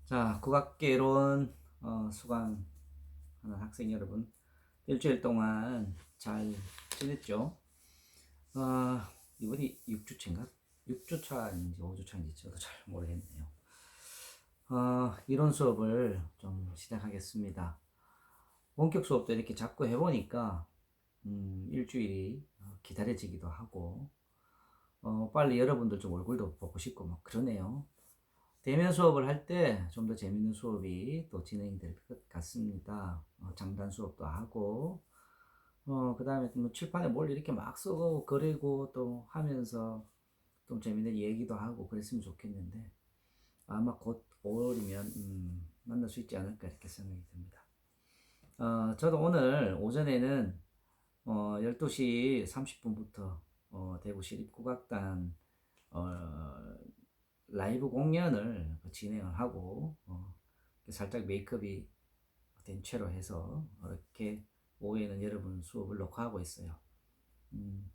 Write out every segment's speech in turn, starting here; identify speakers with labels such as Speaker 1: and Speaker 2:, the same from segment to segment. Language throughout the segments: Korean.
Speaker 1: 자, 국악개론 수강하는 학생 여러분, 일주일 동안 잘 지냈죠? 어, 이번이 6주차인가? 6주차인지 5주차인지 저도 잘 모르겠네요. 이론 수업을 좀 시작하겠습니다. 원격 수업도 이렇게 자꾸 해보니까 일주일이 기다려지기도 하고 빨리 여러분들 좀 얼굴도 보고 싶고 막 그러네요. 대면 수업을 할 때 좀 더 재밌는 수업이 또 진행될 것 같습니다. 장단 수업도 하고, 그 다음에 뭐 칠판에 뭘 이렇게 막 쓰고 그리고 또 하면서 좀 재밌는 얘기도 하고 그랬으면 좋겠는데, 아마 곧 5월이면, 만날 수 있지 않을까 이렇게 생각이 듭니다. 저도 오늘 오전에는, 12시 30분부터, 대구 시립국악단, 어, 라이브 공연을 진행을 하고 살짝 메이크업이 된 채로 해서 이렇게 오후에는 여러분 수업을 녹화하고 있어요. 음,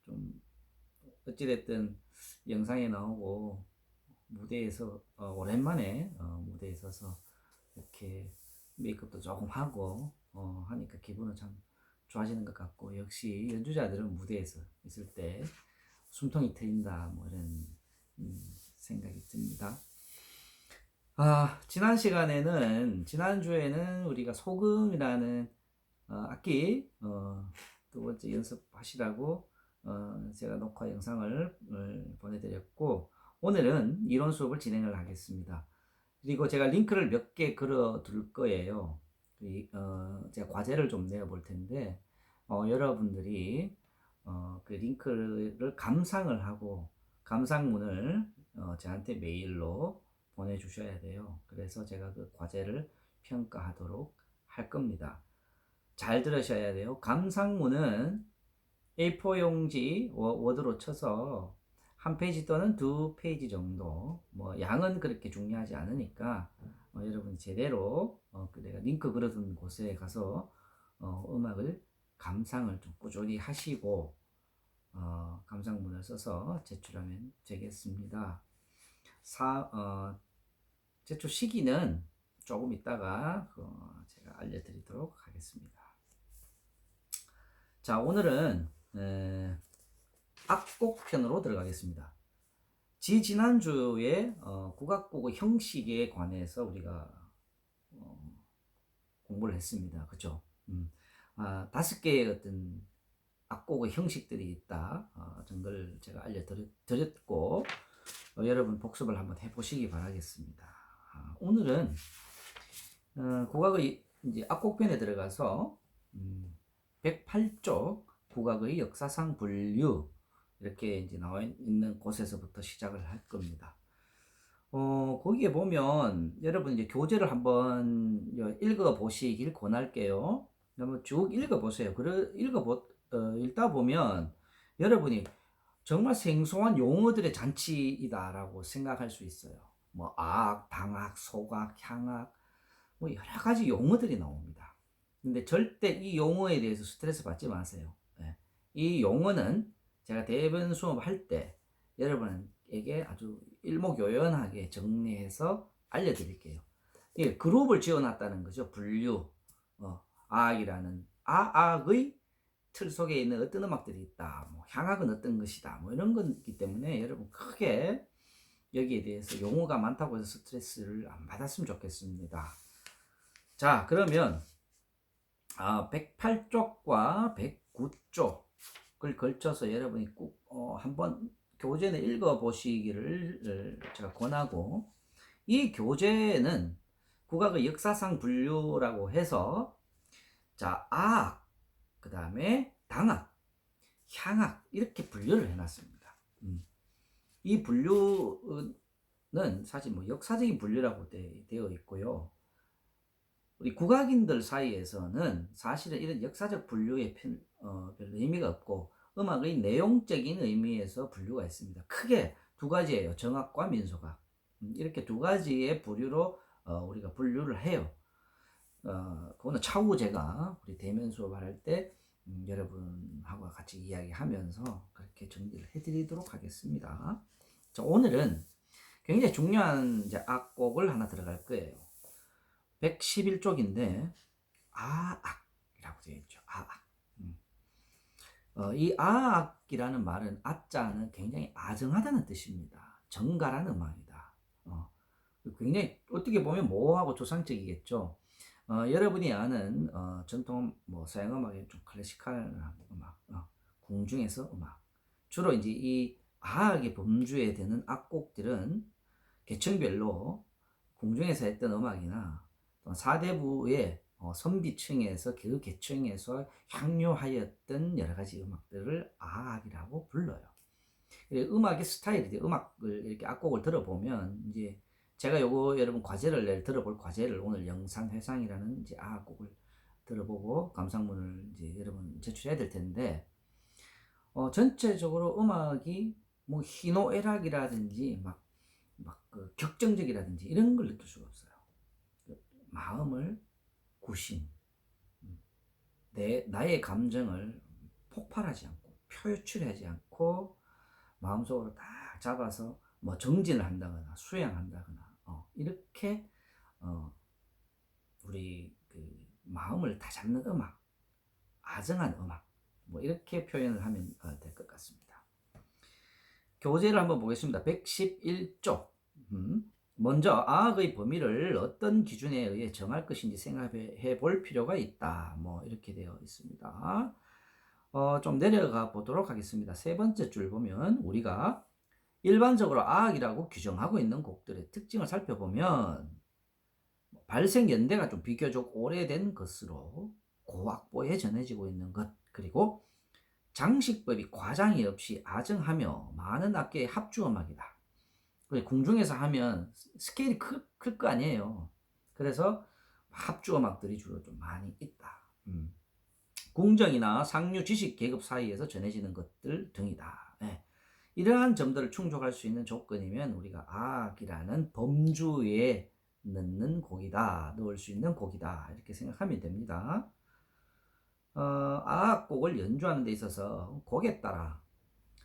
Speaker 1: 좀 어찌됐든 영상에 나오고 무대에서 오랜만에 무대에 서서 이렇게 메이크업도 조금 하고 하니까 기분은 참 좋아지는 것 같고, 역시 연주자들은 무대에서 있을 때 숨통이 트인다 뭐 이런 생각이 듭니다. 지난 시간에는, 지난주에는 우리가 소금이라는 악기 두 번째 연습하시라고 제가 녹화 영상을 보내드렸고, 오늘은 이론 수업을 진행을 하겠습니다. 그리고 제가 링크를 몇 개 걸어 둘 거예요. 제가 과제를 좀 내어 볼 텐데, 여러분들이 그 링크를 감상을 하고 감상문을 저한테 메일로 보내주셔야 돼요. 그래서 제가 그 과제를 평가하도록 할 겁니다. 잘 들으셔야 돼요. 감상문은 A4 용지 워드로 쳐서 한 페이지 또는 두 페이지 정도, 뭐 양은 그렇게 중요하지 않으니까 여러분이 제대로 내가 링크 걸어둔 곳에 가서 음악을 감상을 좀 꾸준히 하시고 감상문을 써서 제출하면 되겠습니다. 제출 시기는 조금 있다가 제가 알려드리도록 하겠습니다. 자, 오늘은 악곡편으로 들어가겠습니다. 지난주에 국악곡의 형식에 관해서 우리가 공부를 했습니다. 그죠? 5개의 어떤 악곡의 형식들이 있다 정도를 제가 알려드렸고, 여러분 복습을 한번 해보시기 바라겠습니다. 오늘은 국악의 이제 악곡편에 들어가서 108쪽 국악의 역사상 분류 이렇게 이제 나와 있는 곳에서부터 시작을 할 겁니다. 거기에 보면 여러분 이제 교재를 한번 읽어 보시길 권할게요. 한번 쭉 읽어 보세요. 읽다 보면 여러분이 정말 생소한 용어들의 잔치이다라고 생각할 수 있어요. 뭐 악, 당악, 소악, 향악, 뭐 여러 가지 용어들이 나옵니다. 근데 절대 이 용어에 대해서 스트레스 받지 마세요. 네. 이 용어는 제가 대변 수업할 때 여러분에게 아주 일목요연하게 정리해서 알려드릴게요. 예, 그룹을 지어놨다는 거죠. 분류, 악이라는 악의 틀 속에 있는 어떤 음악들이 있다. 뭐 향악은 어떤 것이다. 뭐 이런 거기 때문에 여러분 크게 여기에 대해서 용어가 많다고 해서 스트레스를 안 받았으면 좋겠습니다. 자, 그러면 108쪽과 109쪽을 걸쳐서 여러분이 꼭 한번 교재는 읽어보시기를 제가 권하고, 이 교재는 국악의 역사상 분류라고 해서 자, 악, 그 다음에 당악, 향악 이렇게 분류를 해놨습니다. 이 분류는 사실 뭐 역사적인 분류라고 되어 있고요. 우리 국악인들 사이에서는 사실은 이런 역사적 분류에 별로 의미가 없고, 음악의 내용적인 의미에서 분류가 있습니다. 크게 두 가지예요. 정악과 민속악. 이렇게 두 가지의 부류로 우리가 분류를 해요. 그거는 차후 제가 우리 대면 수업을 할 때 여러분하고 같이 이야기하면서 그렇게 정리를 해드리도록 하겠습니다. 자, 오늘은 굉장히 중요한 이제 악곡을 하나 들어갈 거예요. 111쪽인데 아악이라고 되어 있죠. 아악. 이 아악이라는 말은 아자는 굉장히 아정하다는 뜻입니다. 정갈한 음악이다. 굉장히 어떻게 보면 모호하고 조상적이겠죠. 여러분이 아는 전통 뭐 서양 음악의 좀 클래시컬한 음악, 궁중에서 음악. 주로 이제 이 아악의 범주에 드는 악곡들은 계층별로 궁중에서 했던 음악이나 사대부의 선비층에서 그 계층에서 향유하였던 여러 가지 음악들을 아악이라고 불러요. 음악의 스타일이 음악을 이렇게 악곡을 들어보면 이제 제가 요거 여러분 과제를 내일 들어볼 과제를 오늘 영산회상이라는 이제 악곡을 들어보고 감상문을 이제 여러분 제출해야 될 텐데 전체적으로 음악이 뭐 희노애락이라든지 그 격정적이라든지 이런 걸 느낄 수가 없어요. 마음을 구심, 나의 감정을 폭발하지 않고 표출하지 않고 마음속으로 딱 잡아서 뭐 정진을 한다거나 수양한다거나 이렇게 우리 그 마음을 다 잡는 음악, 아정한 음악 뭐 이렇게 표현을 하면 될 것 같습니다. 교재를 한번 보겠습니다. 111쪽. 먼저 아악의 범위를 어떤 기준에 의해 정할 것인지 생각해 볼 필요가 있다. 뭐 이렇게 되어 있습니다. 좀 내려가 보도록 하겠습니다. 세 번째 줄 보면 우리가 일반적으로 아악이라고 규정하고 있는 곡들의 특징을 살펴보면 발생 연대가 좀 비교적 오래된 것으로 고악보에 전해지고 있는 것, 그리고 장식법이 과장이 없이 아정하며 많은 악기의 합주음악이다. 궁중에서 하면 스케일이 클 거 아니에요. 그래서 합주음악들이 주로 좀 많이 있다. 궁정이나 상류 지식 계급 사이에서 전해지는 것들 등이다. 네. 이러한 점들을 충족할 수 있는 조건이면 우리가 아악이라는 범주에 넣을 수 있는 곡이다. 이렇게 생각하면 됩니다. 아악곡을 연주하는 데 있어서 곡에 따라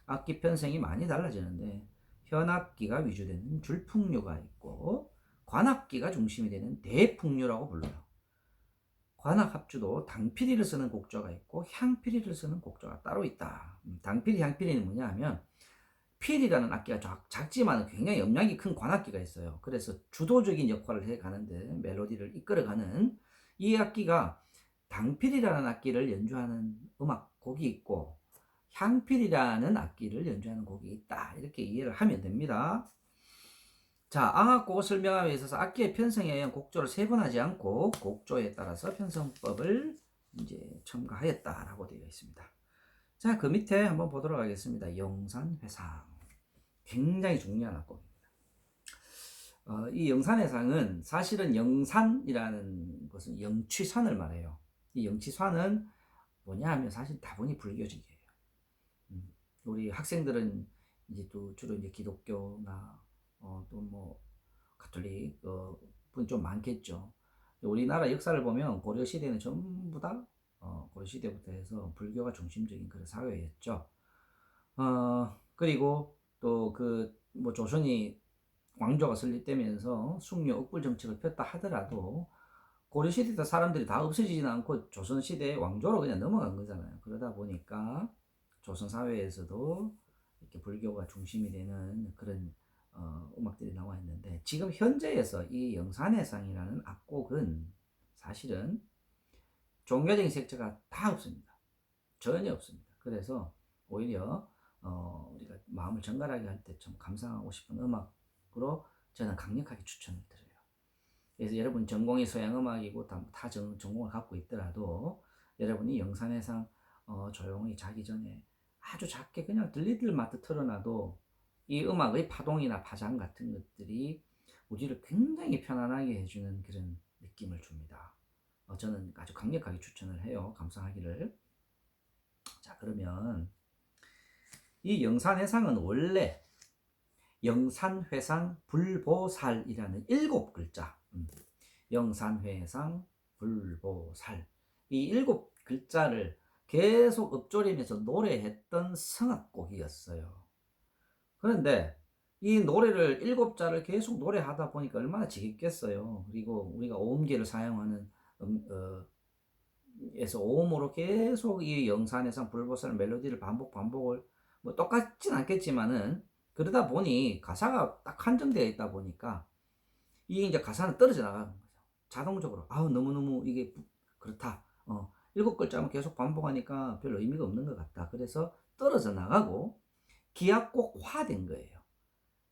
Speaker 1: 악기 편성이 많이 달라지는데 현악기가 위주되는 줄풍류가 있고 관악기가 중심이 되는 대풍류라고 불러요. 관악 합주도 당피리를 쓰는 곡조가 있고 향피리를 쓰는 곡조가 따로 있다. 당피리, 향피리는 뭐냐 하면 필이라는 악기가 작지만 굉장히 음량이 큰 관악기가 있어요. 그래서 주도적인 역할을 해가는데 멜로디를 이끌어가는 이 악기가 당필이라는 악기를 연주하는 곡이 있고 향필이라는 악기를 연주하는 곡이 있다. 이렇게 이해를 하면 됩니다. 자, 악곡을 설명함에 있어서 악기의 편성에 의한 곡조를 세분하지 않고 곡조에 따라서 편성법을 이제 첨가하였다라고 되어 있습니다. 자, 그 밑에 한번 보도록 하겠습니다. 영산회상. 굉장히 중요한 악곡입니다. 이 영산회상은 사실은 영산이라는 것은 영취산을 말해요. 이 영취산은 뭐냐 하면 사실 다분히 불교적이에요. 우리 학생들은 이제 또 주로 이제 기독교나 또 뭐 가톨릭 분이 좀 많겠죠. 우리나라 역사를 보면 고려 시대는 전부 다 고려 시대부터 해서 불교가 중심적인 그런 사회였죠. 그리고 또 그 뭐 조선이 왕조가 설립되면서 숙려 억불 정책을 폈다 하더라도 고려 시대 때 사람들이 다 없어지지는 않고 조선 시대의 왕조로 그냥 넘어간 거잖아요. 그러다 보니까 조선 사회에서도 이렇게 불교가 중심이 되는 그런 음악들이 나와 있는데 지금 현재에서 이 영산회상이라는 악곡은 사실은 종교적인 색채가 다 없습니다. 전혀 없습니다. 그래서 오히려 우리가 마음을 정갈하게 할 때 좀 감상하고 싶은 음악으로 저는 강력하게 추천을 드려요. 그래서 여러분 전공이 서양음악이고 다 전공을 갖고 있더라도 여러분이 영산회상 조용히 자기 전에 아주 작게 그냥 들리들 마트 틀어놔도 이 음악의 파동이나 파장 같은 것들이 우리를 굉장히 편안하게 해주는 그런 느낌을 줍니다. 저는 아주 강력하게 추천을 해요. 감상하기를. 자, 그러면 이 영산회상은 원래 영산회상 불보살이라는 7글자 영산회상 불보살 이 7글자를 계속 읊조리면서 노래했던 성악곡이었어요. 그런데 이 노래를 7자를 계속 노래하다 보니까 얼마나 지겹겠어요. 그리고 우리가 오음계를 사용하는 에서 오음으로 계속 이 영산해상 불보살 멜로디를 반복을 뭐 똑같진 않겠지만은 그러다 보니 가사가 딱 한정되어 있다 보니까 이 이제 가사는 떨어져 나가는 거죠. 자동적으로 아우 너무너무 이게 그렇다. 7글자만 계속 반복하니까 별 의미가 없는 것 같다. 그래서 떨어져 나가고 기악곡화된 거예요.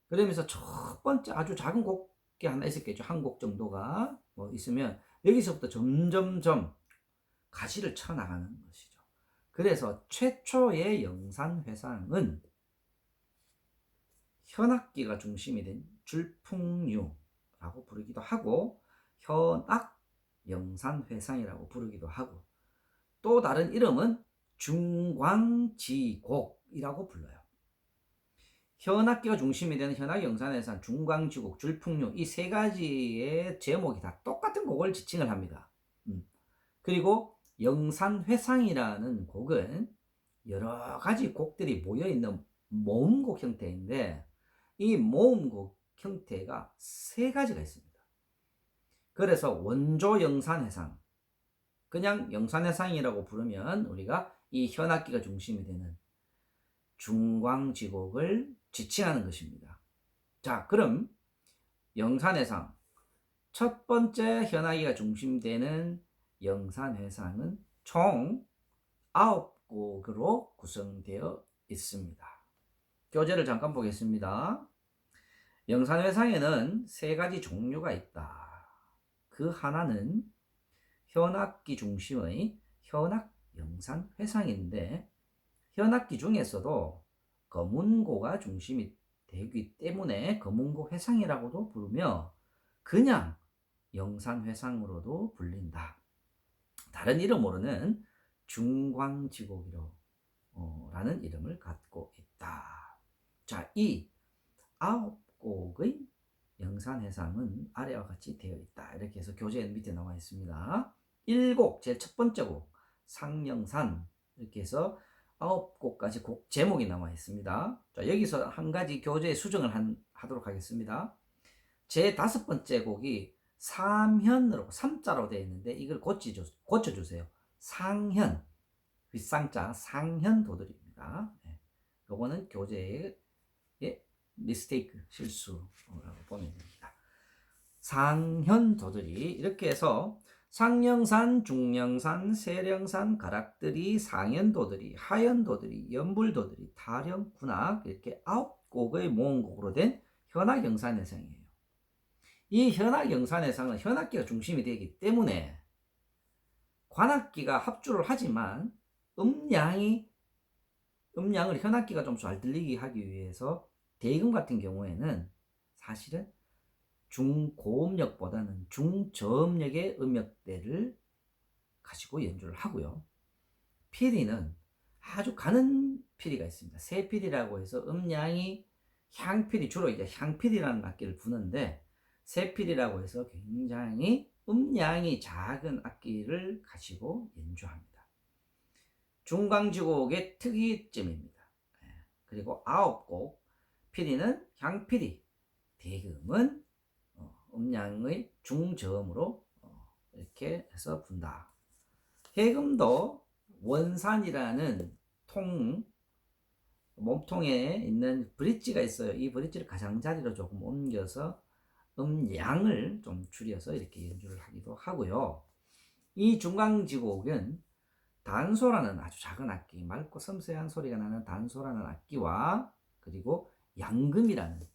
Speaker 1: 그러면서 첫 번째 아주 작은 곡이 하나 있었겠죠. 한 곡 정도가 뭐 있으면 여기서부터 점점점 가시를 쳐나가는 것이죠. 그래서 최초의 영산회상은 현악기가 중심이 된 줄풍류라고 부르기도 하고 현악 영산회상이라고 부르기도 하고 또 다른 이름은 중광지곡이라고 불러요. 현악기가 중심이 되는 현악 영산회상, 중광지곡, 줄풍류 이 세 가지의 제목이 다 똑같은 곡을 지칭을 합니다. 그리고 영산회상이라는 곡은 여러 가지 곡들이 모여있는 모음곡 형태인데 이 모음곡 형태가 세 가지가 있습니다. 그래서 원조 영산회상, 그냥 영산회상이라고 부르면 우리가 이 현악기가 중심이 되는 중광지곡을 지칭하는 것입니다. 자, 그럼 영산회상 첫 번째 현악기가 중심되는 영산회상은 총 9곡으로 구성되어 있습니다. 교재를 잠깐 보겠습니다. 영산회상에는 세 가지 종류가 있다. 그 하나는 현악기 중심의 현악 영산회상인데 현악기 중에서도 거문고가 중심이 되기 때문에 거문고 회상이라고도 부르며 그냥 영산회상으로도 불린다. 다른 이름으로는 중광지곡이로 라는 이름을 갖고 있다. 자, 이 9곡의 영산회상은 아래와 같이 되어 있다. 이렇게 해서 교재 밑에 나와 있습니다. 1곡, 제일 첫 번째 곡, 상영산. 이렇게 해서 9곡까지 곡 제목이 나와 있습니다. 자, 여기서 한 가지 교재 수정을 하도록 하겠습니다. 제 5번째 곡이 삼현으로 3자로 되어 있는데 이걸 고쳐주세요. 상현, 윗상자 상현도들입니다. 네. 요거는 교재의 미스테이크, 실수라고 보면 됩니다. 상현도들이 이렇게 해서 상령산, 중령산, 세령산, 가락들이, 상현도들이, 하현도들이, 연불도들이, 타령, 군악 이렇게 9곡의 모음곡으로 된 현악영산회상이에요. 이 현악영산회상은 현악기가 중심이 되기 때문에 관악기가 합주를 하지만 음량을 현악기가 좀 잘 들리게 하기 위해서 대금 같은 경우에는 사실은 중고음역보다는 중저음역의 음역대를 가지고 연주를 하고요. 피리는 아주 가는 피리가 있습니다. 새피리라고 해서 음량이 향피리, 주로 이제 향피리라는 악기를 부는데 새피리라고 해서 굉장히 음량이 작은 악기를 가지고 연주합니다. 중광지곡의 특이점입니다. 그리고 9곡 피리는 향피리, 대금은 음량의 중저음으로 이렇게 해서 분다. 해금도 원산이라는 몸통에 있는 브릿지가 있어요. 이 브릿지를 가장자리로 조금 옮겨서 음량을 좀 줄여서 이렇게 연주를 하기도 하고요. 이 중광지곡은 단소라는 아주 작은 악기, 맑고 섬세한 소리가 나는 단소라는 악기와 그리고 양금이라는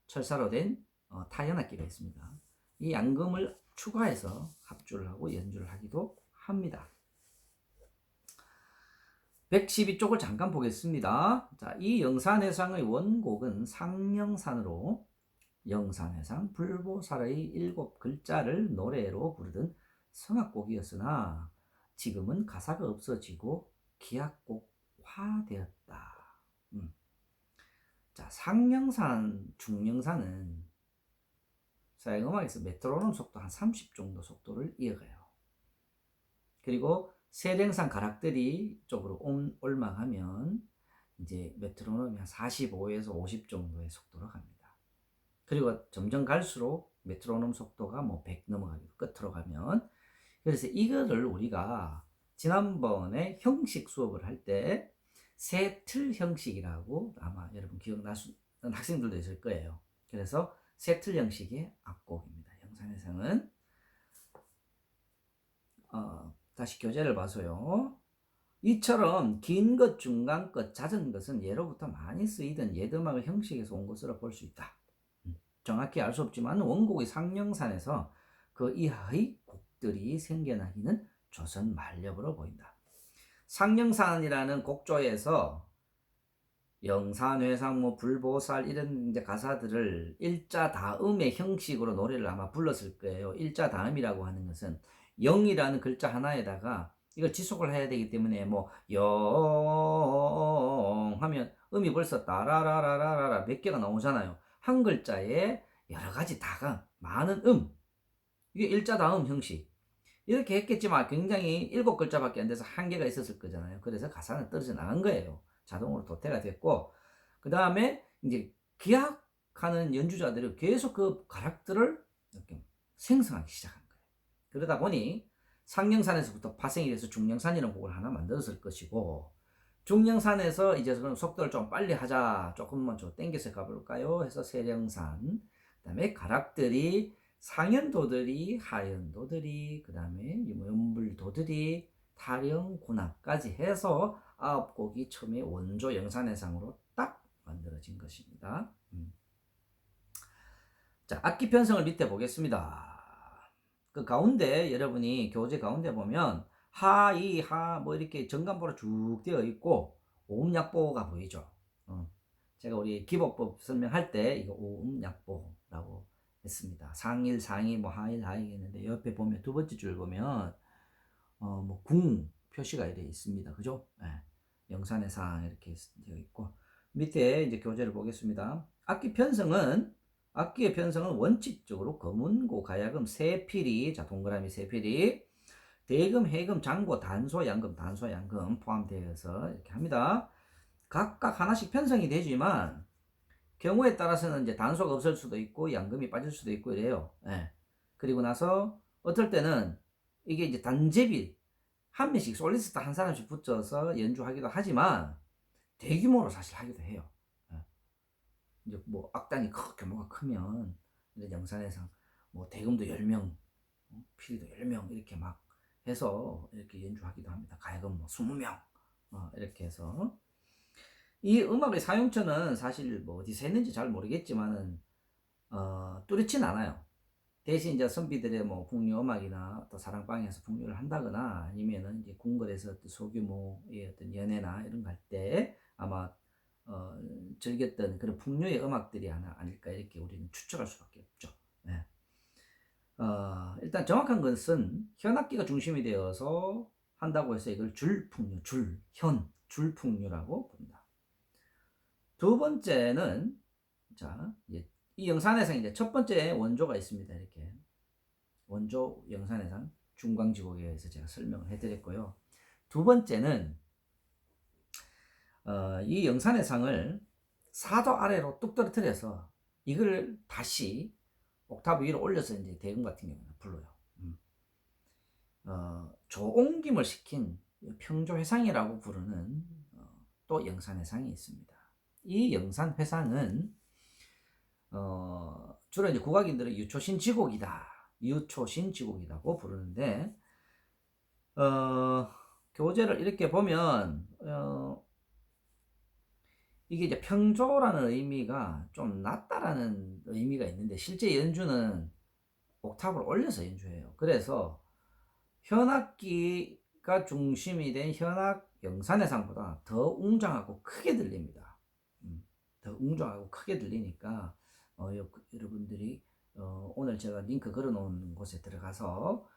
Speaker 1: 철사로 된 타현악기가 있습니다. 이 양금을 추가해서 합주를 하고 연주를 하기도 합니다. 112쪽을 잠깐 보겠습니다. 자, 이 영산회상의 원곡은 상영산으로 영산회상 불보살의 7글자를 노래로 부르던 성악곡이었으나 지금은 가사가 없어지고 기악곡화되었다. 자, 상영산, 중영산은 서양음악에서 메트로놈 속도 한 30 정도 속도를 이어가요. 그리고 세령산 가락들이 쪽으로 올망하면 이제 메트로놈이 한 45에서 50 정도의 속도로 갑니다. 그리고 점점 갈수록 메트로놈 속도가 뭐 100 넘어가기도 끝으로 가면. 그래서 이거를 우리가 지난번에 형식 수업을 할 때 세 틀 형식이라고 아마 여러분 기억나는 학생들도 있을 거예요. 그래서 세 틀 형식의 악곡입니다. 영산해상은 다시 교재를 봐서요. 이처럼 긴 것, 중간 것, 잦은 것은 예로부터 많이 쓰이던 옛음악의 형식에서 온 것으로 볼 수 있다. 정확히 알 수 없지만 원곡의 상령산에서 그 이하의 곡들이 생겨나기는 조선 말엽으로 보인다. 상령산이라는 곡조에서 영산, 회상, 뭐 불보살 이런 이제 가사들을 일자 다음의 형식으로 노래를 아마 불렀을 거예요. 일자 다음이라고 하는 것은 영이라는 글자 하나에다가 이걸 지속을 해야 되기 때문에 뭐 영 하면 음이 벌써 따라라라라라 몇 개가 나오잖아요. 한 글자에 여러 가지 다가 많은 이게 일자 다음 형식 이렇게 했겠지만 굉장히 7글자밖에 안 돼서 한계가 있었을 거잖아요. 그래서 가사는 떨어져 나간 거예요. 자동으로 도태가 됐고, 그 다음에 이제 기악하는 연주자들이 계속 그 가락들을 이렇게 생성하기 시작한 거예요. 그러다 보니 상령산에서부터 파생이 돼서 중령산이라는 곡을 하나 만들었을 것이고, 중령산에서 이제 속도를 좀 빨리 하자, 조금만 좀 땡겨서 가볼까요? 해서 세령산, 그 다음에 가락들이 상현도들이, 하현도들이, 그 다음에 연불도들이, 타령, 군악까지 해서 9곡이 처음에 원조 영산해상으로 딱 만들어진 것입니다. 자, 악기 편성을 밑에 보겠습니다. 그 가운데 여러분이 교재 가운데 보면 하, 이, 하 뭐 이렇게 정간보로 쭉 되어 있고 오음약보가 보이죠. 제가 우리 기법법 설명할 때 이거 오음약보라고 했습니다. 상일, 상이, 뭐 하일, 하이 했는데 옆에 보면 두 번째 줄 보면 뭐 궁 표시가 이렇게 있습니다. 그죠? 네. 영산의 상 이렇게 되어 있고 밑에 이제 교재를 보겠습니다. 악기의 편성은 원칙적으로 검은고, 가야금, 세필이, 자 동그라미 세필이, 대금, 해금, 장고, 단소, 양금, 단소, 양금 포함되어서 이렇게 합니다. 각각 하나씩 편성이 되지만 경우에 따라서는 이제 단소가 없을 수도 있고 양금이 빠질 수도 있고 이래요. 예. 그리고 나서 어떨 때는 이게 이제 단제비 한 명씩 솔리스트 한 사람씩 붙여서 연주하기도 하지만 대규모로 사실 하기도 해요. 예. 이제 뭐 악단이 규모가 크면 이제 영산에서 뭐 대금도 10명, 피리도 10명 이렇게 막 해서 이렇게 연주하기도 합니다. 가야금 뭐 20명 이렇게 해서 이 음악의 사용처는 사실 뭐 어디서 했는지 잘 모르겠지만은 뚜렷진 않아요. 대신 이제 선비들의 뭐 풍류 음악이나 또 사랑방에서 풍류를 한다거나 아니면은 이제 궁궐에서 소규모의 어떤 연회나 이런 거 할 때 아마 즐겼던 그런 풍류의 음악들이 하나 아닐까 이렇게 우리는 추측할 수밖에 없죠. 네. 일단 정확한 것은 현악기가 중심이 되어서 한다고 해서 이걸 줄풍류, 줄풍류라고 부른다. 두 번째는 자 이 영산해상 이제 첫 번째 원조가 있습니다. 이렇게 원조 영산해상 중광지곡에 의해서 제가 설명을 해드렸고요. 두 번째는 이 영산해상을 4도 아래로 뚝 떨어뜨려서 이걸 다시 옥타브 위로 올려서 이제 대금 같은 경우는 불러요. 조옮김을 시킨 평조회상이라고 부르는 또 영산회상이 있습니다. 이 영산회상은 주로 이제 국악인들은 유초신지곡이라고 부르는데 교재를 이렇게 보면 이게 이제 평조라는 의미가 좀 낮다라는 의미가 있는데 실제 연주는 옥탑을 올려서 연주해요. 그래서 현악기가 중심이 된 현악 영산해상보다 더 웅장하고 크게 들립니다. 더 웅장하고 크게 들리니까 여러분들이 오늘 제가 링크 걸어놓은 곳에 들어가서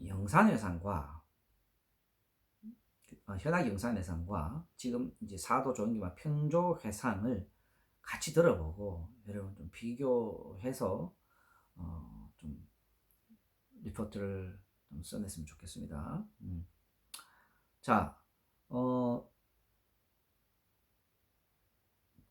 Speaker 1: 영산회상과 현악 영산회상과 지금 이제 사도 조은기와 평조회상을 같이 들어보고 여러분 좀 비교해서 좀 리포트를 좀 써냈으면 좋겠습니다. 자,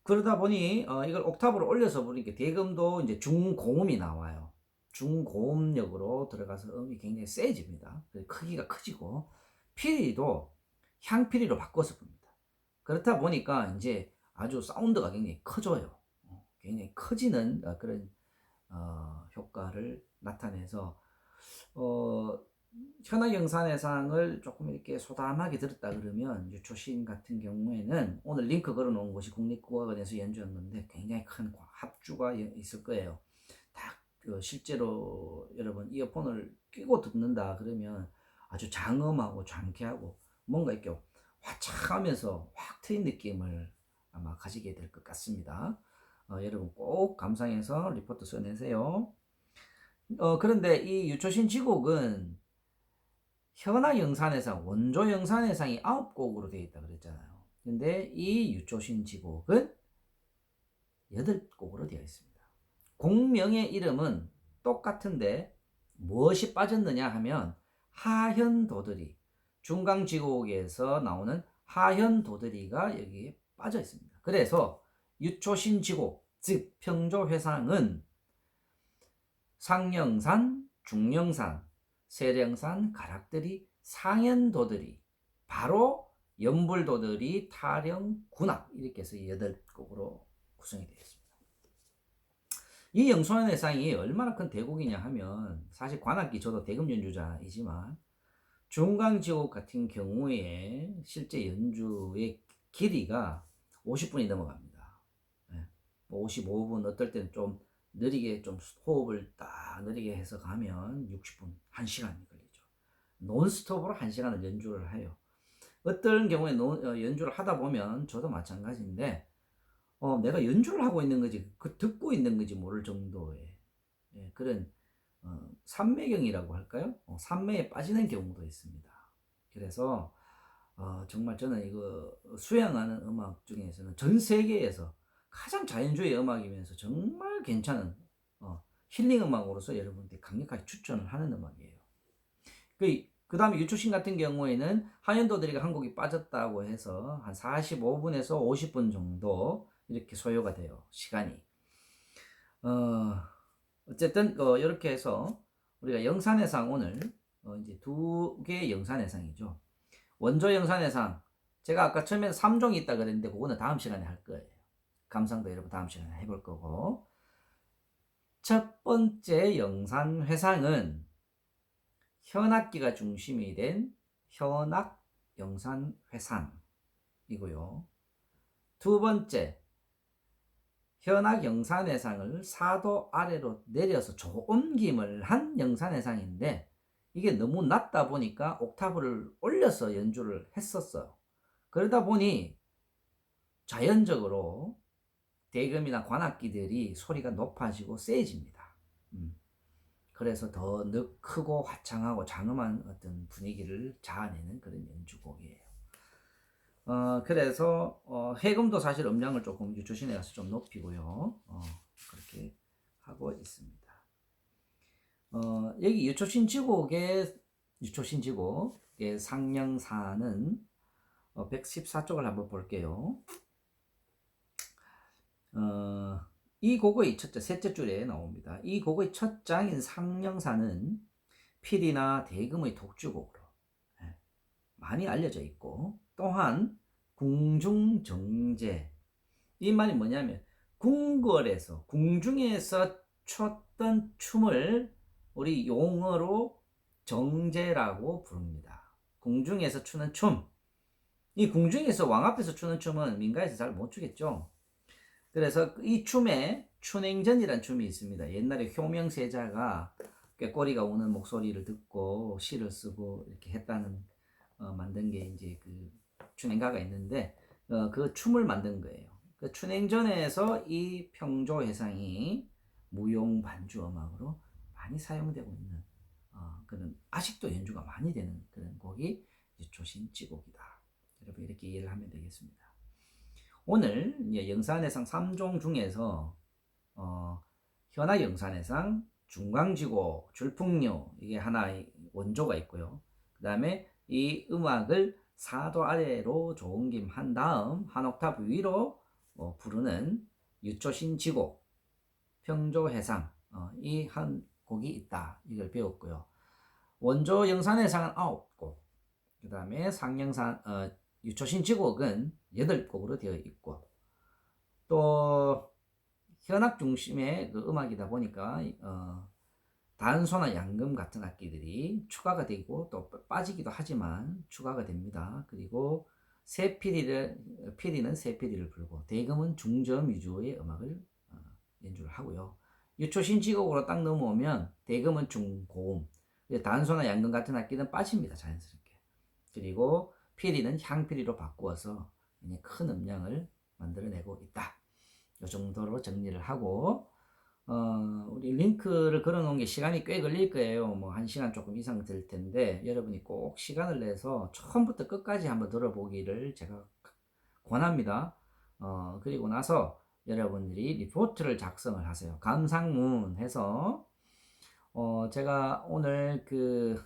Speaker 1: 그러다 보니 이걸 옥타브로 올려서 부르니까 대금도 이제 중고음이 나와요. 중고음역으로 들어가서 음이 굉장히 세집니다. 크기가 커지고 피리도 향피리로 바꿔서 붑니다. 그렇다 보니까 이제 아주 사운드가 굉장히 커져요. 굉장히 커지는 그런 효과를 나타내서 현악영산해상을 조금 이렇게 소담하게 들었다 그러면 유초신 같은 경우에는 오늘 링크 걸어놓은 곳이 국립국악원에서 연주한 건데 굉장히 큰 합주가 있을 거예요. 딱 실제로 여러분 이어폰을 끼고 듣는다 그러면 아주 장엄하고 장쾌하고 뭔가 이렇게 화창하면서 확 트인 느낌을 아마 가지게 될 것 같습니다. 여러분 꼭 감상해서 리포트 써내세요. 그런데 이 유초신 지곡은 현악영산해상, 원조 영산해상이 9곡으로 되어 있다 그랬잖아요. 근데 이 유초신 지곡은 8곡으로 되어 있습니다. 곡명의 이름은 똑같은데 무엇이 빠졌느냐 하면 하현도들이, 중강지곡에서 나오는 하현도들이가 여기에 빠져 있습니다. 그래서 유초신 지곡, 즉 평조회상은 상령산, 중령산, 세령산, 가락들이, 상현도들이, 바로 연불도들이, 타령, 군악 이렇게 해서 8곡으로 구성이 되어 있습니다. 이 영손해상이 얼마나 큰 대곡이냐 하면 사실 관악기 저도 대금 연주자이지만 중강지곡 같은 경우에 실제 연주의 길이가 50분이 넘어갑니다. 55분 어떨 때는 좀 느리게 좀 호흡을 딱 느리게 해서 가면 60분, 1시간이 걸리죠. 논스톱으로 1시간을 연주를 해요. 어떤 경우에 연주를 하다 보면 저도 마찬가지인데 내가 연주를 하고 있는 거지 듣고 있는 거지 모를 정도의 그런 삼매경이라고 할까요? 삼매에 빠지는 경우도 있습니다. 그래서 정말 저는 이거 수양하는 음악 중에서는 전 세계에서 가장 자연주의 음악이면서 정말 괜찮은 힐링 음악으로서 여러분들께 강력하게 추천을 하는 음악이에요. 그 다음에 유초신 같은 경우에는 하현도들이가 한 곡이 빠졌다고 해서 한 45분에서 50분 정도 이렇게 소요가 돼요. 시간이. 어쨌든 이렇게 해서 우리가 영산해상 오늘 이제 2개의 영산해상이죠. 원조 영산해상 제가 아까 처음에 3종이 있다 그랬는데 그거는 다음 시간에 할 거예요. 감상도 여러분 다음 시간에 해볼 거고, 첫 번째 영산회상은 현악기가 중심이 된 현악영산회상이고요. 두 번째 현악영산회상을 4도 아래로 내려서 조옮김을 한 영산회상인데 이게 너무 낮다 보니까 옥타브를 올려서 연주를 했었어요. 그러다 보니 자연적으로 대금이나 관악기들이 소리가 높아지고 세집니다. 그래서 더 크고 화창하고 장엄한 어떤 분위기를 자아내는 그런 연주곡이에요. 그래서 해금도 사실 음량을 조금 유초신에 가서 좀 높이고요. 그렇게 하고 있습니다. 여기 유초신 지곡의 상령사는 114쪽을 한번 볼게요. 이 곡의 셋째 줄에 나옵니다. 이 곡의 첫 장인 상령사는 필이나 대금의 독주곡으로 많이 알려져 있고, 또한 궁중정제, 이 말이 뭐냐면 궁궐에서 궁중에서 췄던 춤을 우리 용어로 정제라고 부릅니다. 궁중에서 추는 춤, 이 궁중에서 왕 앞에서 추는 춤은 민가에서 잘 못 추겠죠. 그래서 이 춤에 춘행전이라는 춤이 있습니다. 옛날에 효명세자가 꾀꼬리가 우는 목소리를 듣고 시를 쓰고 이렇게 했다는 만든 게 이제 그 춘행가가 있는데 그 춤을 만든 거예요. 그 춘행전에서 이 평조회상이 무용 반주 음악으로 많이 사용되고 있는 그런 아직도 연주가 많이 되는 그런 곡이 유초신 지곡이다. 여러분 이렇게 이해를 하면 되겠습니다. 오늘 영산해상 3종 중에서 현악영산해상, 중강지곡, 줄풍류 이게 하나의 원조가 있고요. 그 다음에 이 음악을 4도 아래로 조옮김 한 다음 한 옥타브 위로 부르는 유초신지곡, 평조해상 이 한 곡이 있다. 이걸 배웠고요. 원조 영산해상은 9곡, 그 다음에 상영산 유초신지곡은 8곡으로 되어 있고, 또 현악 중심의 그 음악이다 보니까 단소나 양금 같은 악기들이 추가가 되고 또 빠지기도 하지만 추가가 됩니다. 그리고 피리는 세피리를 불고 대금은 중저음 위주의 음악을 연주를 하고요. 유초신지곡으로 딱 넘어오면 대금은 중고음, 단소나 양금 같은 악기는 빠집니다. 자연스럽게. 그리고 피리는 향피리로 바꾸어서 큰 음량을 만들어내고 있다. 이 정도로 정리를 하고 우리 링크를 걸어놓은 게 시간이 꽤 걸릴 거예요. 뭐 1시간 조금 이상 될 텐데 여러분이 꼭 시간을 내서 처음부터 끝까지 한번 들어보기를 제가 권합니다. 그리고 나서 여러분들이 리포트를 작성을 하세요. 감상문 해서 제가 오늘 그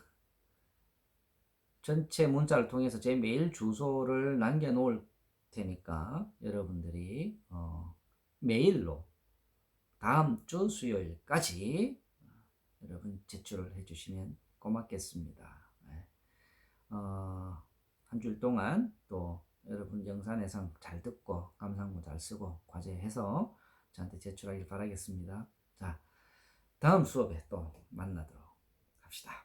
Speaker 1: 전체 문자를 통해서 제 메일 주소를 남겨 놓을 테니까 여러분들이 메일로 다음 주 수요일까지 여러분 제출을 해주시면 고맙겠습니다. 네. 한 주일 동안 또 여러분 영산해상 잘 듣고 감상문 잘 쓰고 과제해서 저한테 제출하길 바라겠습니다. 자, 다음 수업에 또 만나도록 합시다.